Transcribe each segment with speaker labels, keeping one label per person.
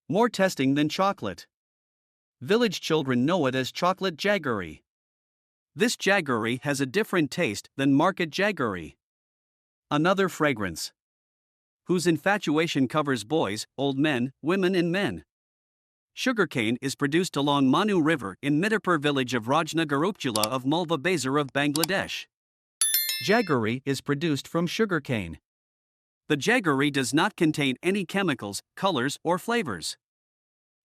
Speaker 1: More testing than chocolate. Village children know it as chocolate jaggery. This jaggery has a different taste than market jaggery. Another fragrance, whose infatuation covers boys, old men, women and men. Sugarcane is produced along Manu River in Midapur village of Rajnagar Upazila of Mulva Bazar of Bangladesh. Jaggery is produced from sugarcane. The jaggery does not contain any chemicals, colors or flavors.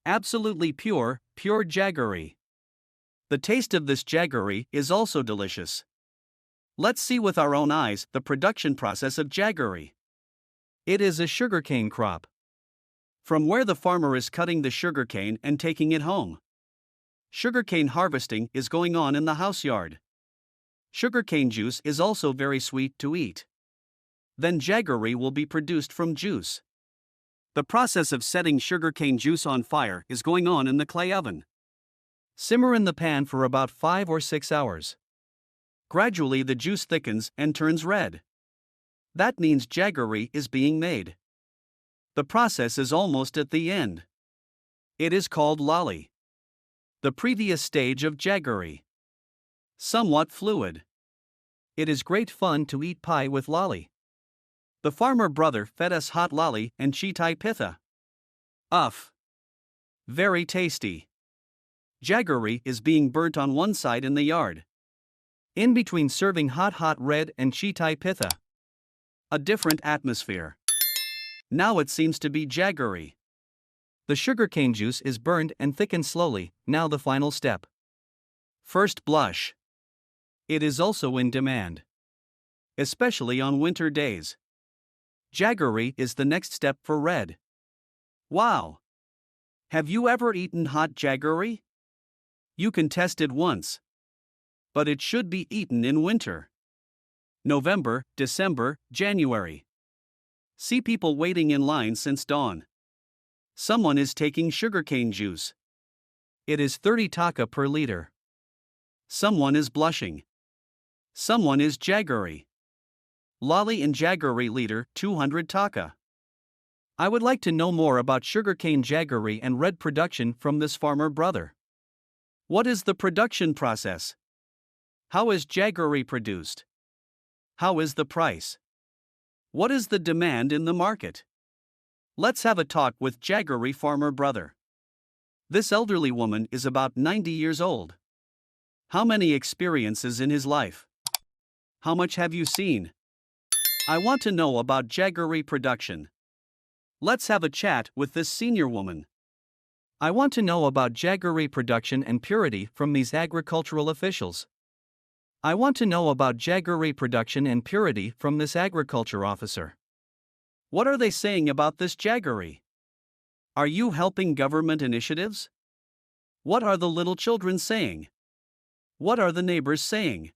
Speaker 1: Absolutely pure jaggery. The taste of this jaggery is also delicious. Let's see with our own eyes the production process of jaggery. It is a sugarcane crop, from where the farmer is cutting the sugarcane and taking it home. Sugarcane harvesting is going on in the house yard. Sugarcane juice is also very sweet to eat. Then jaggery will be produced from juice. The process of setting sugarcane juice on fire is going on in the clay oven. Simmer in the pan for about 5 or 6 hours. Gradually the juice thickens and turns red. That means jaggery is being made. The process is almost at the end. It is called lolly. The previous stage of jaggery. Somewhat fluid. It is great fun to eat pie with lolly. The farmer brother fed us hot lolly and chitai pitha. Uff! Very tasty. Jaggery is being burnt on one side in the yard. In between serving hot red and chitai pitha. A different atmosphere. Now it seems to be jaggery. The sugarcane juice is burned and thickened slowly, now the final step. First blush. It is also in demand, especially on winter days. Jaggery is the next step for red. Wow! Have you ever eaten hot jaggery? You can test it once. But it should be eaten in winter. November, December, January. See people waiting in line since dawn. Someone is taking sugarcane juice. It is 30 taka per liter. Someone is blushing. Someone is jaggery. Lolly and jaggery liter 200 taka. I would like to know more about sugarcane jaggery and red production from this farmer brother. What is the production process? How is jaggery produced? How is the price? What is the demand in the market? Let's have a talk with jaggery farmer brother. This elderly woman is about 90 years old. How many experiences in his life? How much have you seen? I want to know about jaggery production. Let's have a chat with this senior woman. I want to know about jaggery production and purity from these agricultural officials. I want to know about jaggery production and purity from this agriculture officer. What are they saying about this jaggery? Are you helping government initiatives? What are the little children saying? What are the neighbors saying?